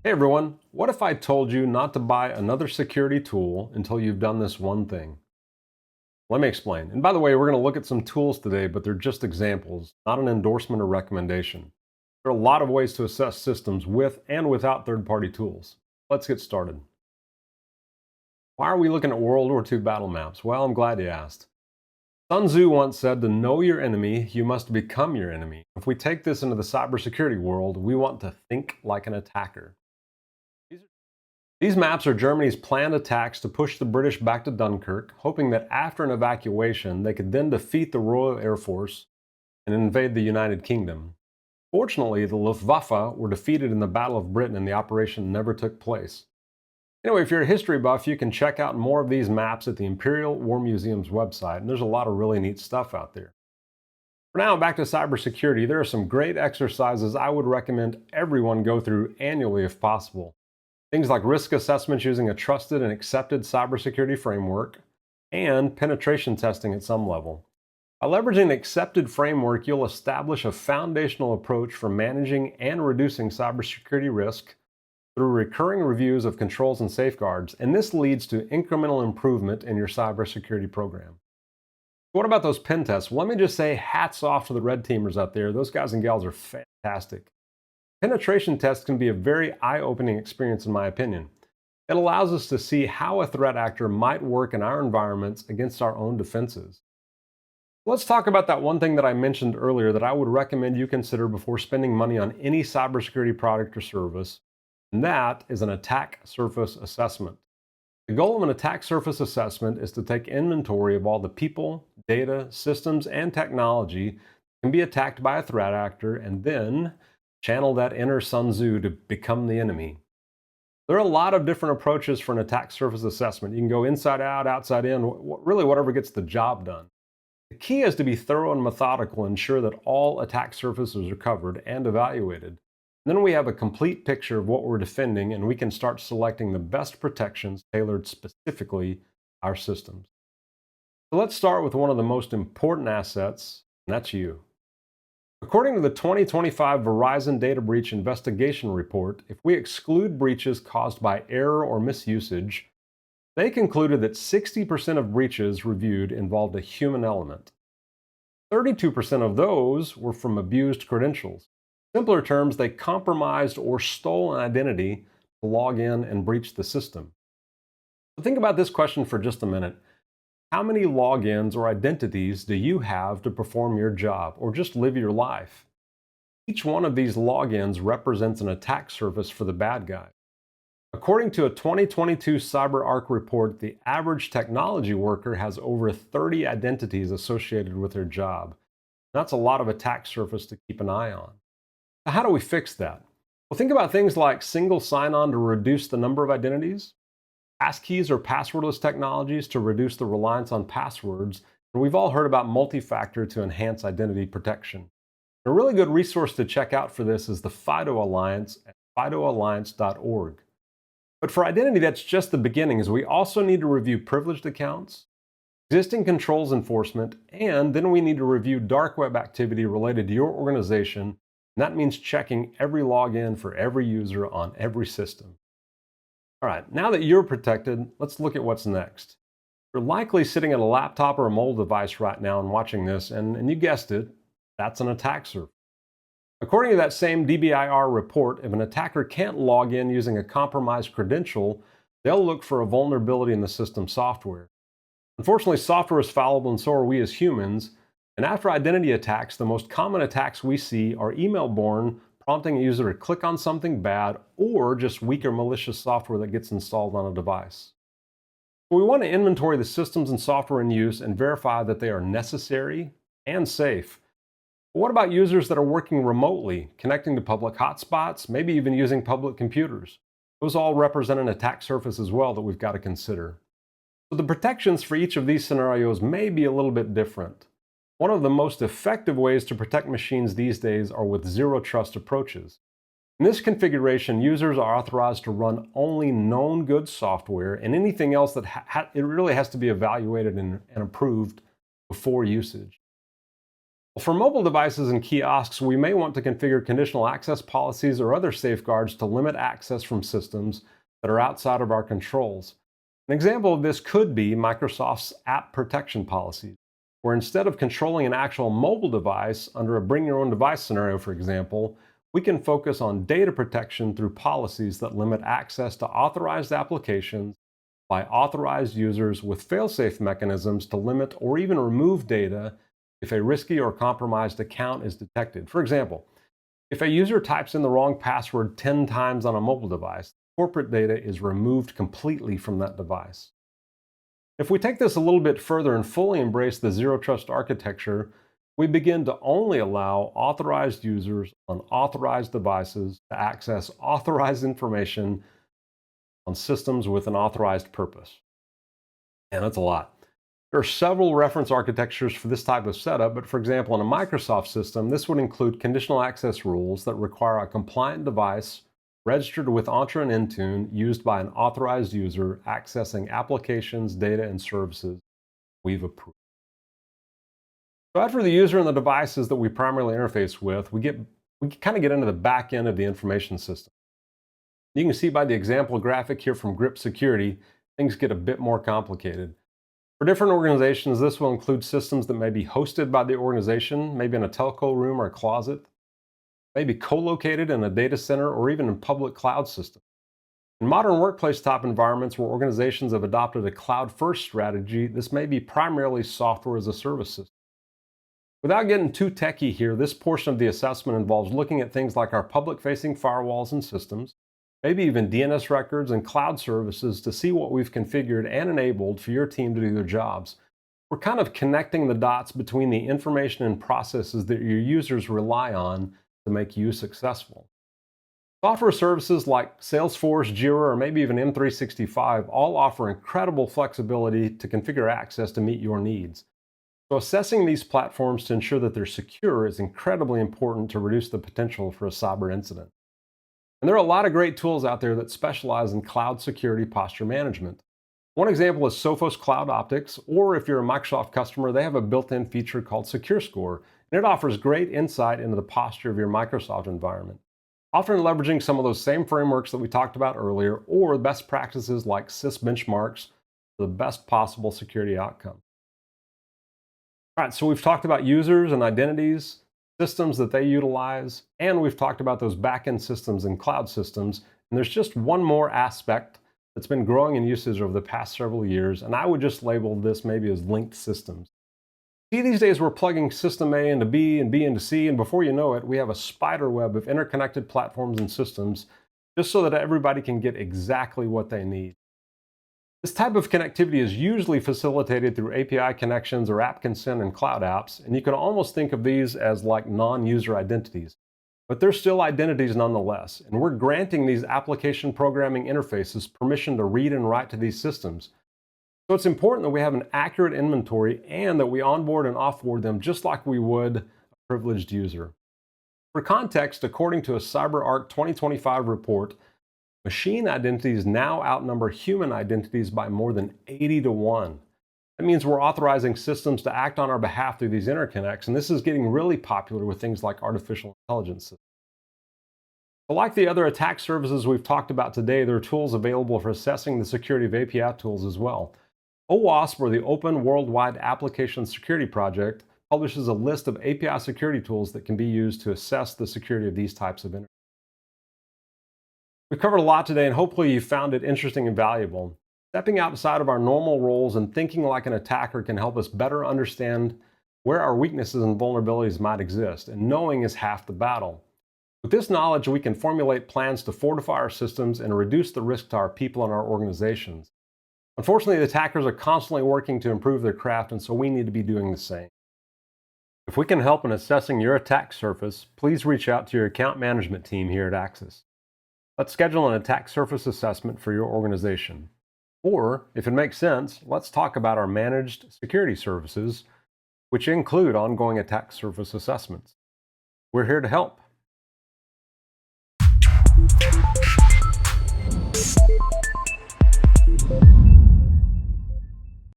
Hey everyone, what if I told you not to buy another security tool until you've done this one thing? Let me explain. And by the way, we're going to look at some tools today, but they're just examples, not an endorsement or recommendation. There are a lot of ways to assess systems with and without third party tools. Let's get started. Why are we looking at World War II battle maps? Well, I'm glad you asked. Sun Tzu once said, to know your enemy, you must become your enemy. If we take this into the cybersecurity world, we want to think like an attacker. These maps are Germany's planned attacks to push the British back to Dunkirk, hoping that after an evacuation, they could then defeat the Royal Air Force and invade the United Kingdom. Fortunately, the Luftwaffe were defeated in the Battle of Britain and the operation never took place. Anyway, if you're a history buff, you can check out more of these maps at the Imperial War Museum's website, and there's a lot of really neat stuff out there. For now, back to cybersecurity, there are some great exercises I would recommend everyone go through annually if possible. Things like risk assessments using a trusted and accepted cybersecurity framework, and penetration testing at some level. By leveraging an accepted framework, you'll establish a foundational approach for managing and reducing cybersecurity risk through recurring reviews of controls and safeguards, and this leads to incremental improvement in your cybersecurity program. What about those pen tests? Let me just say hats off to the red teamers out there. Those guys and gals are fantastic. Penetration tests can be a very eye-opening experience in my opinion. It allows us to see how a threat actor might work in our environments against our own defenses. Let's talk about that one thing that I mentioned earlier that I would recommend you consider before spending money on any cybersecurity product or service, and that is an attack surface assessment. The goal of an attack surface assessment is to take inventory of all the people, data, systems, and technology that can be attacked by a threat actor and then channel that inner Sun Tzu to become the enemy. There are a lot of different approaches for an attack surface assessment. You can go inside out, outside in, really whatever gets the job done. The key is to be thorough and methodical, ensure that all attack surfaces are covered and evaluated. Then we have a complete picture of what we're defending, and we can start selecting the best protections tailored specifically to our systems. So let's start with one of the most important assets, and that's you. According to the 2025 Verizon Data Breach Investigation Report, if we exclude breaches caused by error or misusage, they concluded that 60% of breaches reviewed involved a human element. 32% of those were from abused credentials. In simpler terms, they compromised or stole an identity to log in and breach the system. So think about this question for just a minute. How many logins or identities do you have to perform your job or just live your life? Each one of these logins represents an attack surface for the bad guy. According to a 2022 CyberArk report, the average technology worker has over 30 identities associated with their job. That's a lot of attack surface to keep an eye on. So how do we fix that? Well, think about things like single sign-on to reduce the number of identities, passkeys or passwordless technologies to reduce the reliance on passwords, and we've all heard about multi-factor to enhance identity protection. A really good resource to check out for this is the FIDO Alliance at fidoalliance.org. But for identity, that's just the beginning, as we also need to review privileged accounts, existing controls enforcement, and then we need to review dark web activity related to your organization, and that means checking every login for every user on every system. All right, now that you're protected, let's look at what's next. You're likely sitting at a laptop or a mobile device right now and watching this, and you guessed it, that's an attack surface. According to that same DBIR report, if an attacker can't log in using a compromised credential, they'll look for a vulnerability in the system software. Unfortunately, software is fallible and so are we as humans, and after identity attacks, the most common attacks we see are email-borne, prompting a user to click on something bad, or just weak or malicious software that gets installed on a device. We want to inventory the systems and software in use and verify that they are necessary and safe. But what about users that are working remotely, connecting to public hotspots, maybe even using public computers? Those all represent an attack surface as well that we've got to consider. So the protections for each of these scenarios may be a little bit different. One of the most effective ways to protect machines these days are with zero trust approaches. In this configuration, users are authorized to run only known good software, and anything else that it really has to be evaluated and approved before usage. For mobile devices and kiosks, we may want to configure conditional access policies or other safeguards to limit access from systems that are outside of our controls. An example of this could be Microsoft's app protection policies, where instead of controlling an actual mobile device under a bring your own device scenario, for example, we can focus on data protection through policies that limit access to authorized applications by authorized users with fail-safe mechanisms to limit or even remove data if a risky or compromised account is detected. For example, if a user types in the wrong password 10 times on a mobile device, corporate data is removed completely from that device. If we take this a little bit further and fully embrace the zero trust architecture, we begin to only allow authorized users on authorized devices to access authorized information on systems with an authorized purpose. And that's a lot. There are several reference architectures for this type of setup, but for example, in a Microsoft system, this would include conditional access rules that require a compliant device registered with Entra and Intune used by an authorized user accessing applications, data, and services we've approved. So after the user and the devices that we primarily interface with, we kind of get into the back end of the information system. You can see by the example graphic here from Grip Security, things get a bit more complicated. For different organizations, this will include systems that may be hosted by the organization, maybe in a telco room or a closet, maybe co-located in a data center or even in public cloud systems. In modern workplace type environments where organizations have adopted a cloud-first strategy, this may be primarily software as a service system. Without getting too techy here, this portion of the assessment involves looking at things like our public-facing firewalls and systems, maybe even DNS records and cloud services to see what we've configured and enabled for your team to do their jobs. We're kind of connecting the dots between the information and processes that your users rely on to make you successful. Software services like Salesforce, Jira, or maybe even M365 all offer incredible flexibility to configure access to meet your needs. So assessing these platforms to ensure that they're secure is incredibly important to reduce the potential for a cyber incident. And there are a lot of great tools out there that specialize in cloud security posture management. One example is Sophos Cloud Optics, or if you're a Microsoft customer, they have a built-in feature called SecureScore, and it offers great insight into the posture of your Microsoft environment, often leveraging some of those same frameworks that we talked about earlier, or best practices like CIS benchmarks for the best possible security outcome. All right, so we've talked about users and identities, systems that they utilize, and we've talked about those backend systems and cloud systems. And there's just one more aspect that's been growing in usage over the past several years, and I would just label this maybe as linked systems. See, these days we're plugging system A into B and B into C, and before you know it, we have a spider web of interconnected platforms and systems just so that everybody can get exactly what they need. This type of connectivity is usually facilitated through API connections or app consent in cloud apps, and you can almost think of these as like non-user identities. But they're still identities nonetheless, and we're granting these application programming interfaces permission to read and write to these systems. So it's important that we have an accurate inventory and that we onboard and offboard them just like we would a privileged user. For context, according to a CyberArk 2025 report, machine identities now outnumber human identities by more than 80 to 1. That means we're authorizing systems to act on our behalf through these interconnects, and this is getting really popular with things like artificial intelligence systems. But like the other attack services we've talked about today, there are tools available for assessing the security of API tools as well. OWASP, or the Open Worldwide Application Security Project, publishes a list of API security tools that can be used to assess the security of these types of interfaces. We've covered a lot today, and hopefully you found it interesting and valuable. Stepping outside of our normal roles and thinking like an attacker can help us better understand where our weaknesses and vulnerabilities might exist, and knowing is half the battle. With this knowledge, we can formulate plans to fortify our systems and reduce the risk to our people and our organizations. Unfortunately, the attackers are constantly working to improve their craft, and so we need to be doing the same. If we can help in assessing your attack surface, please reach out to your account management team here at Axis. Let's schedule an attack surface assessment for your organization. Or, if it makes sense, let's talk about our managed security services, which include ongoing attack surface assessments. We're here to help.